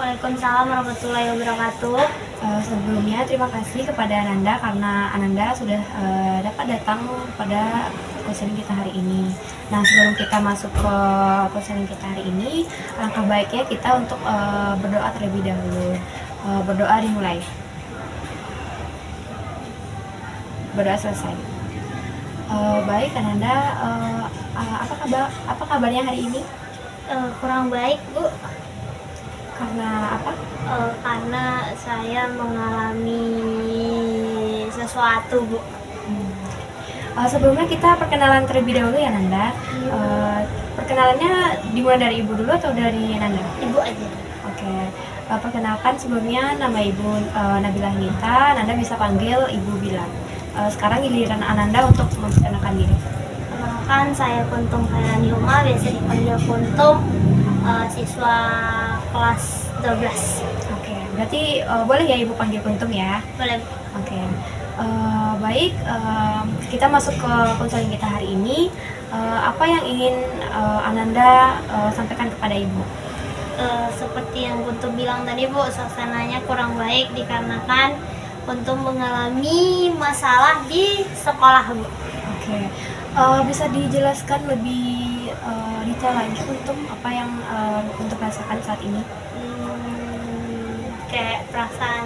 Waalaikumsalam warahmatullahi wabarakatuh. Sebelumnya terima kasih kepada Ananda karena Ananda sudah dapat datang pada konseling kita hari ini. Nah, sebelum kita masuk ke konseling kita hari ini, alangkah baiknya kita untuk berdoa terlebih dahulu. Berdoa dimulai. Berdoa selesai. Baik, Ananda, apa kabarnya hari ini? Kurang baik, Bu. Karena apa? Karena saya mengalami sesuatu, Bu. Sebelumnya kita perkenalan terlebih dahulu ya, Nanda. Perkenalannya dimulai dari ibu dulu atau dari Nanda? Ibu aja. Oke. Perkenalkan sebelumnya nama ibu Nabila Nita. Nanda bisa panggil ibu Bila. Sekarang giliran Ananda untuk memperkenalkan diri. Perkenalkan, saya Kuntum Khairani Uma, biasa dipanggil Kuntum, siswa kelas 12. Oke. Berarti boleh ya ibu panggil Kuntum ya? Boleh. Oke. Baik, kita masuk ke konseling kita hari ini. Apa yang ingin Ananda sampaikan kepada ibu? Seperti yang Kuntum bilang tadi, Bu, suasananya kurang baik dikarenakan Kuntum mengalami masalah di sekolah, Bu. Oke. Bisa dijelaskan lebih detail lagi Kuntum apa yang Kuntum rasakan saat ini? Kayak perasaan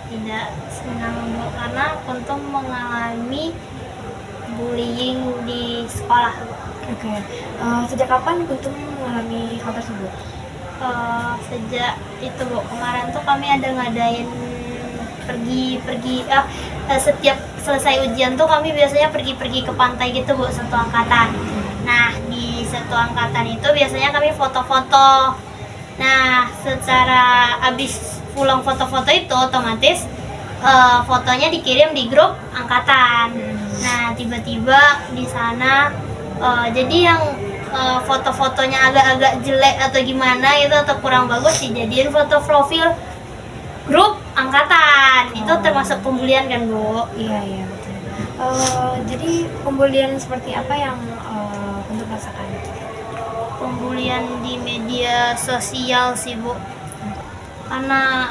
tidak senang, Bu, karena Kuntum mengalami bullying di sekolah, Bu. Oke. Sejak kapan Kuntum mengalami hal tersebut? Sejak itu, Bu, kemarin tuh kami ada ngadain pergi setiap selesai ujian tuh kami biasanya pergi ke pantai gitu, Bu, satu angkatan. Nah, di satu angkatan itu biasanya kami foto-foto. Nah, secara abis pulang foto-foto itu otomatis fotonya dikirim di grup angkatan. Nah, tiba-tiba di sana jadi yang foto-fotonya agak-agak jelek atau gimana itu atau kurang bagus dijadiin foto profil grup angkatan. Itu termasuk pembulian kan, Bu? Iya betul. Jadi pembulian seperti apa yang Kuntum rasakan? Pembulian di media sosial sih, Bu. Karena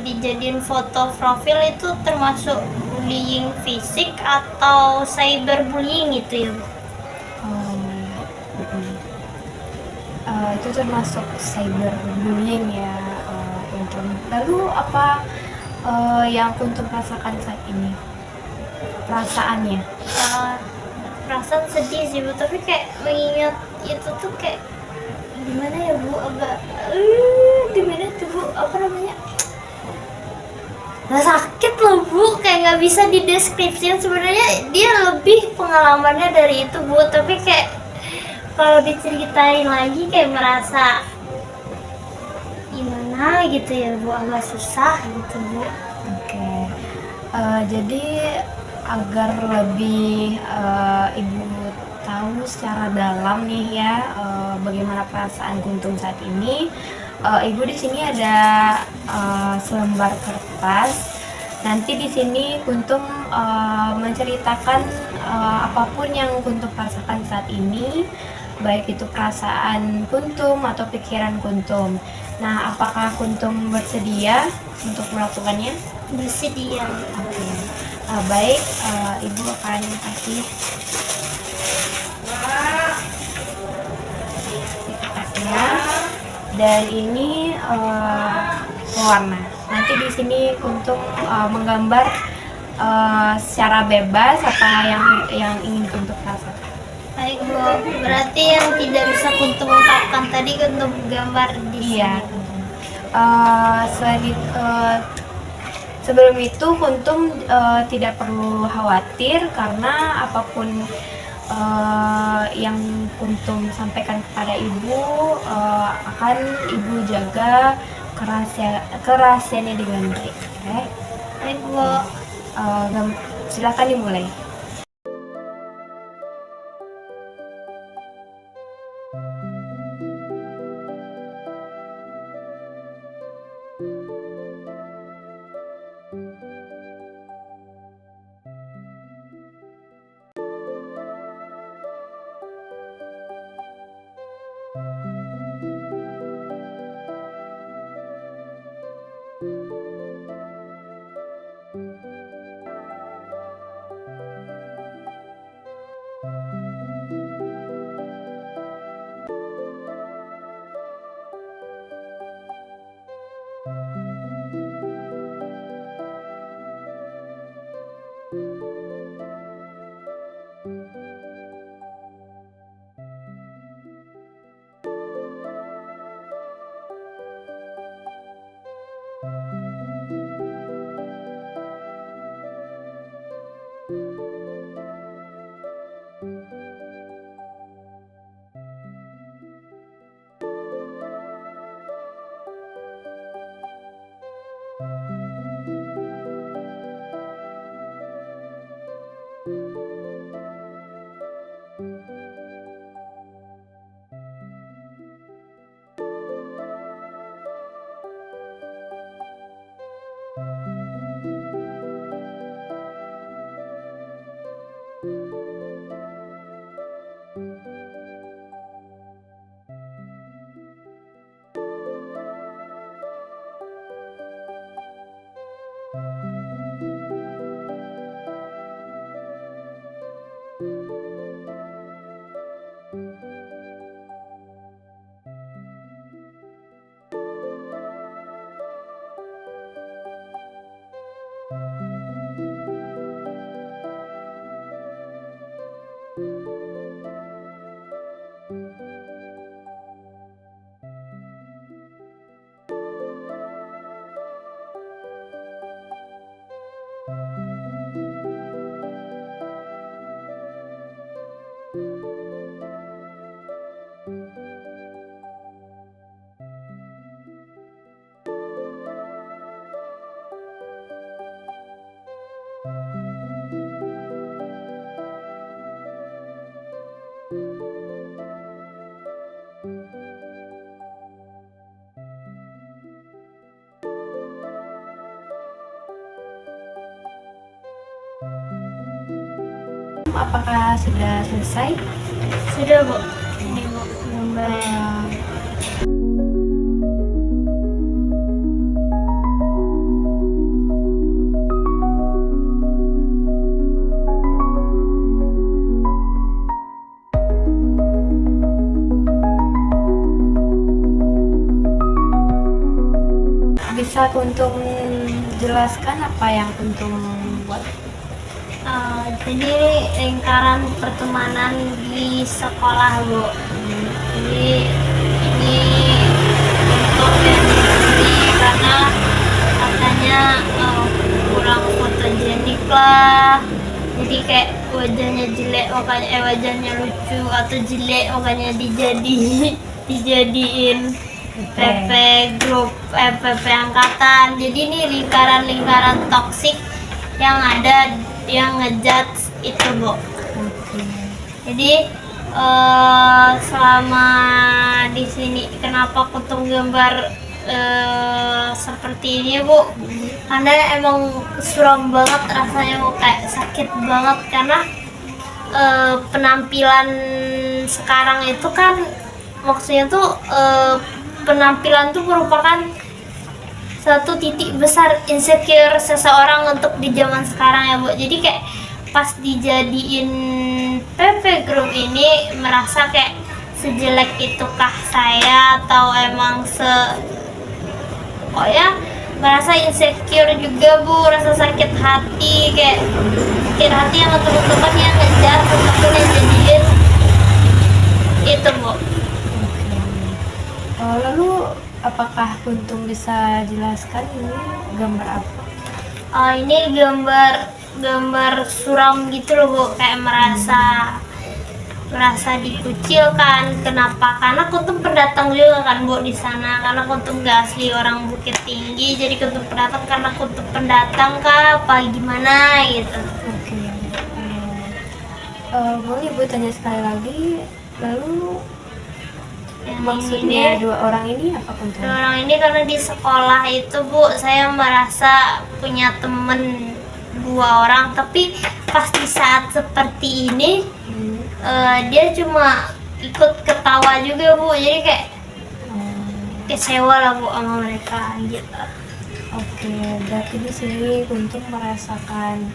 dijadiin foto profil itu termasuk bullying fisik atau cyberbullying gitu ya, Bu? Itu termasuk cyberbullying ya, Kuntum. Lalu apa yang Kuntum rasakan saat ini? Perasaannya? Perasaan sedih sih, Bu, tapi kayak mengingat itu tuh kayak gimana ya, Bu, agak gimana tuh, Bu, apa namanya, nggak sakit loh, Bu, kayak nggak bisa dideskripsiin. Sebenarnya dia lebih pengalamannya dari itu, Bu, tapi kayak kalau diceritain lagi kayak merasa gimana gitu ya, Bu, agak susah gitu, Bu. Oke. Jadi agar lebih ibu tahu secara dalam nih ya bagaimana perasaan Kuntum saat ini, ibu di sini ada selembar kertas. Nanti di sini Kuntum menceritakan apapun yang Kuntum rasakan saat ini, baik itu perasaan Kuntum atau pikiran Kuntum. Nah, apakah Kuntum bersedia untuk melakukannya? Bersedia. Oke. Baik, ibu akan kasih kertasnya dan ini pewarna. Nanti di sini Kuntum menggambar secara bebas apa yang ingin Kuntum rasakan. Baik, Bu, berarti yang tidak bisa Kuntum ungkapkan tadi Kuntum gambar di sini. Iya. Sebelum itu Kuntum tidak perlu khawatir karena apapun yang Kuntum sampaikan kepada ibu akan ibu jaga kerahasiaannya dengan baik. Okay? Baik, Bu. Silakan dimulai. Apakah sudah selesai? Sudah Bu, ini Bu gambarnya. Bisa Kuntum jelaskan apa yang Kuntum buat? Jadi lingkaran pertemanan di sekolah Bu. Jadi ini untuk yang ini karena katanya kurang fotogenik lah. Jadi kayak wajahnya jelek makanya wajahnya lucu atau jelek makanya dijadiin PP grup PP angkatan. Jadi ini lingkaran toksik yang ada yang ngejudge itu Bu. Jadi selama di sini kenapa Kuntum gambar seperti ini Bu? Karena emang suram banget rasanya Bu, kayak sakit banget karena penampilan sekarang itu kan maksudnya tuh penampilan tuh merupakan satu titik besar insecure seseorang untuk di zaman sekarang ya Bu. Jadi kayak pas dijadiin PP Group ini merasa kayak sejelek itukah saya atau emang pokoknya merasa insecure juga Bu, rasa sakit hati kayak sakit hati yang teman-teman yang ngejar teman-teman yang jadiin itu Bu. Lalu apakah Kuntum bisa jelaskan ini gambar apa? Ini gambar suram gitu loh Bu, kayak merasa dikucilkan. Kenapa? Karena Kuntum pendatang juga kan Bu di sana. Karena Kuntum gak asli orang Bukit Tinggi, jadi Kuntum pendatang karena Kuntum pendatang kah apa gimana gitu. Oke. Boleh Ibu tanya sekali lagi, lalu Yang maksudnya ini, dua orang ini apa Kuntum? dua orang ini karena di sekolah itu Bu, saya merasa punya temen 2 orang, tapi pas di saat seperti ini dia cuma ikut ketawa juga Bu, jadi kayak kecewa lah Bu sama mereka gitu. Oke, berarti di sini Kuntum merasakan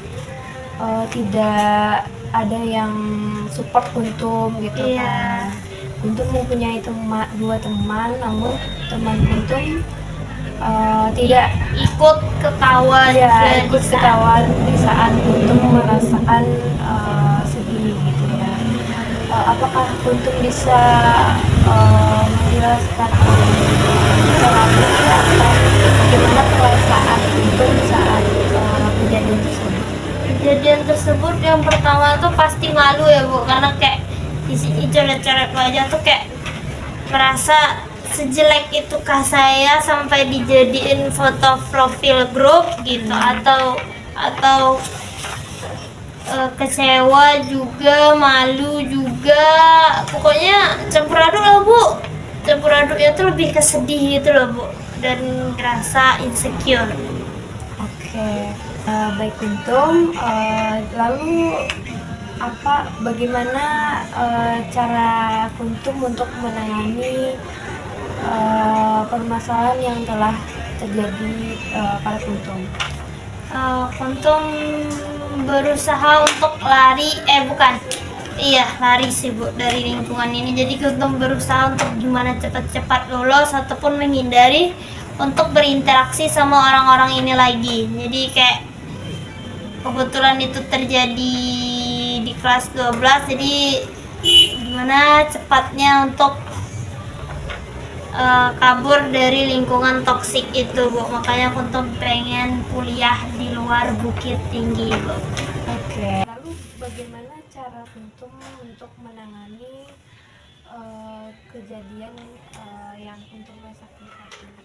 tidak ada yang support Kuntum gitu Iya. kan. Kuntum mempunyai dua teman, namun teman Kuntum tidak Ikut ketawa juga ya di ikut saat ketawa di saat Kuntum merasakan sedih gitu ya. Apakah Kuntum bisa menjelaskan terapi atau bagaimana perasaan Kuntum saat kejadian tersebut? kejadian tersebut. Yang pertama tuh pasti malu ya Bu, karena kayak isi coret-coret wajah tuh kayak merasa sejelek itukah saya sampai dijadiin foto profil grup gitu, atau kecewa juga, malu juga, pokoknya campur aduk lah Bu. Campur aduknya tuh lebih ke sedih gitu loh Bu, dan ngerasa insecure. Oke, baik Kuntum. Lalu bagaimana cara Kuntum untuk menangani permasalahan yang telah terjadi pada Kuntum? Kuntum berusaha untuk lari sih Bu dari lingkungan ini. Jadi Kuntum berusaha untuk gimana cepat-cepat lulus ataupun menghindari untuk berinteraksi sama orang-orang ini lagi. Jadi kayak kebetulan itu terjadi di kelas 12, jadi gimana cepatnya untuk kabur dari lingkungan toksik itu Bu. Makanya Kuntum pengen kuliah di luar Bukit Tinggi Bu. Oke. Lalu bagaimana cara Kuntum untuk menangani kejadian yang Kuntum rasakan saat ini?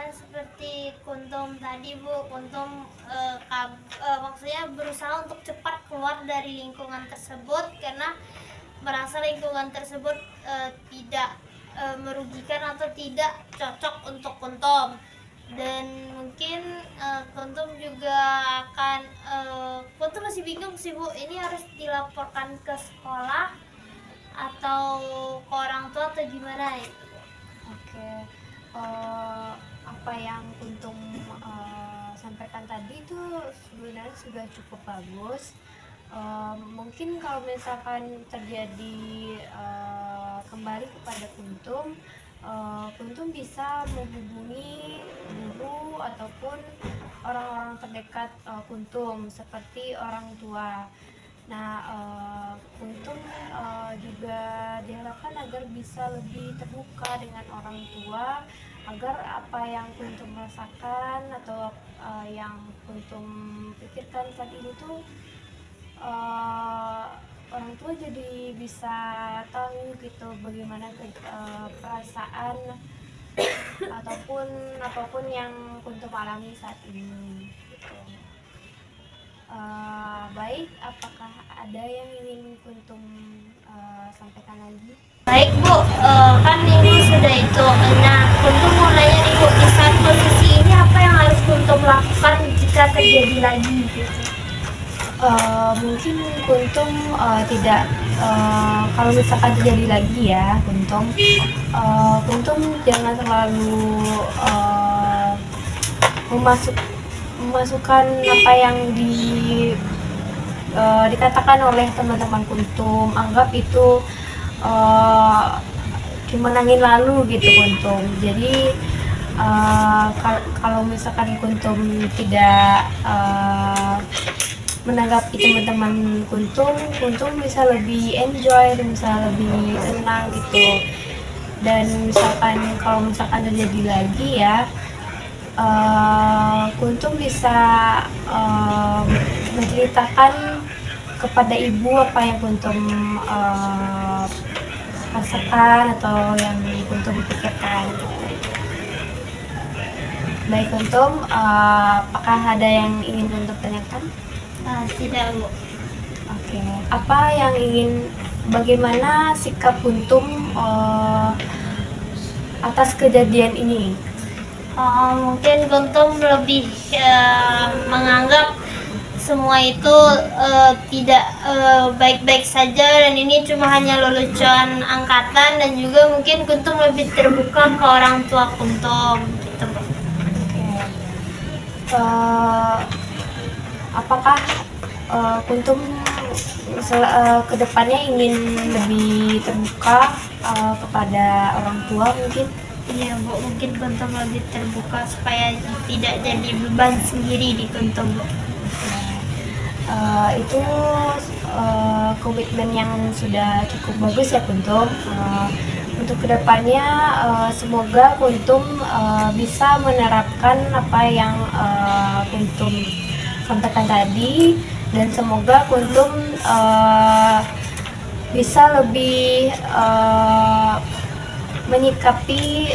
Seperti Kuntum tadi Bu, Kuntum maksudnya berusaha untuk cepat keluar dari lingkungan tersebut karena merasa lingkungan tersebut tidak merugikan atau tidak cocok untuk Kuntum. Dan mungkin Kuntum juga akan Kuntum masih bingung sih Bu, ini harus dilaporkan ke sekolah atau ke orang tua atau gimana itu. Oke, apa yang Kuntum sampaikan tadi itu sebenarnya sudah cukup bagus. Mungkin kalau misalkan terjadi kembali kepada Kuntum, Kuntum bisa menghubungi guru ataupun orang-orang terdekat Kuntum seperti orang tua. Nah, Kuntum juga diharapkan agar bisa lebih terbuka dengan orang tua, agar apa yang Kuntum rasakan atau yang Kuntum pikirkan saat ini tuh orang tua jadi bisa tahu gitu bagaimana perasaan ataupun apapun yang Kuntum alami saat ini gitu. Baik, apakah ada yang ingin Kuntum sampaikan lagi? Baik Bu, kan ini sudah itu. Nah, Kuntum mau nanya nih Bu, di saat posisi ini apa yang harus Kuntum lakukan jika terjadi lagi gitu? Mungkin Kuntum tidak kalau misalkan terjadi lagi ya Kuntum jangan terlalu memasukkan apa yang dikatakan oleh teman-teman Kuntum. Anggap itu cuma angin lalu gitu Kuntum. Jadi kalau misalkan Kuntum tidak menanggapi teman-teman Kuntum bisa lebih enjoy, bisa lebih tenang gitu. Dan kalau misalkan terjadi lagi ya, Kuntum bisa menceritakan kepada ibu apa yang Kuntum rasakan atau yang Kuntum pikirkan gitu. Baik Kuntum, apakah ada yang ingin Kuntum tanyakan? Tidak Bu. Oke. Bagaimana sikap Kuntum atas kejadian ini? Mungkin Kuntum lebih menganggap semua itu tidak baik-baik saja, dan ini cuma hanya lelucon angkatan, dan juga mungkin Kuntum lebih terbuka ke orang tua Kuntum gitu. Oke. eh, apakah Kuntum kedepannya ingin lebih terbuka kepada orang tua mungkin? Iya Bu, mungkin Kuntum lebih terbuka supaya tidak jadi beban sendiri di Kuntum Bu. Itu komitmen yang sudah cukup bagus ya Kuntum. Untuk kedepannya semoga Kuntum bisa menerapkan apa yang Kuntum sampaikan tadi, dan semoga Kuntum bisa lebih menyikapi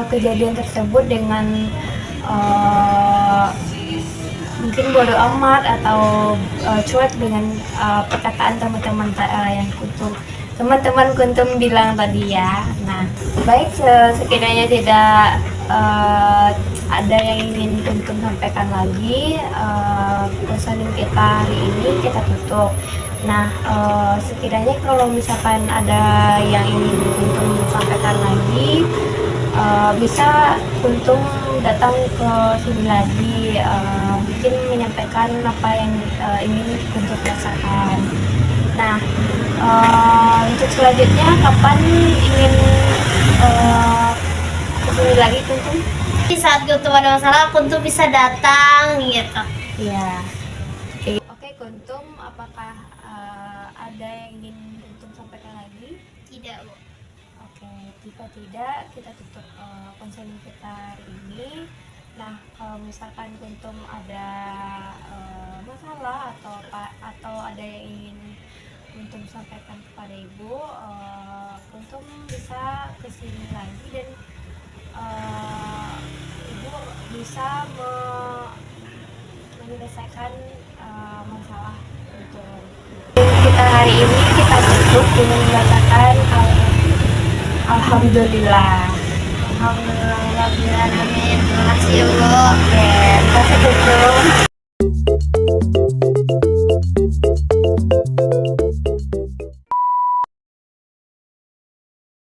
kejadian tersebut dengan mungkin bodo amat atau cuek dengan perkataan teman-teman yang teman-teman Kuntum bilang tadi ya. Nah, baik, sekiranya tidak ada yang ingin Kuntum sampaikan lagi, konseling kita hari ini kita tutup. Nah, sekiranya kalau misalkan ada yang ingin Kuntum sampaikan lagi, bisa Kuntum datang ke sini lagi, mungkin menyampaikan apa yang ingin Kuntum rasakan. Nah, untuk selanjutnya kapan ingin kesini lagi Kuntum? Di saat Kuntum ada masalah, Kuntum bisa datang gitu. Iya. Oke, Kuntum, apakah ada yang ingin Kuntum sampaikan lagi? Tidak Bu. Oke, jika tidak, kita tutup konseling kita hari ini. Nah, kalau misalkan Kuntum ada masalah atau ada yang ingin Kuntum sampaikan kepada Ibu, Kuntum bisa kesini lagi dan Ibu bisa menyelesaikan masalah Kuntum. Kita hari ini kita tutup dengan mengatakan Alhamdulillah. Alhamdulillah, amin. Terima kasih ya Bu. Oke, terima kasih Kuntum.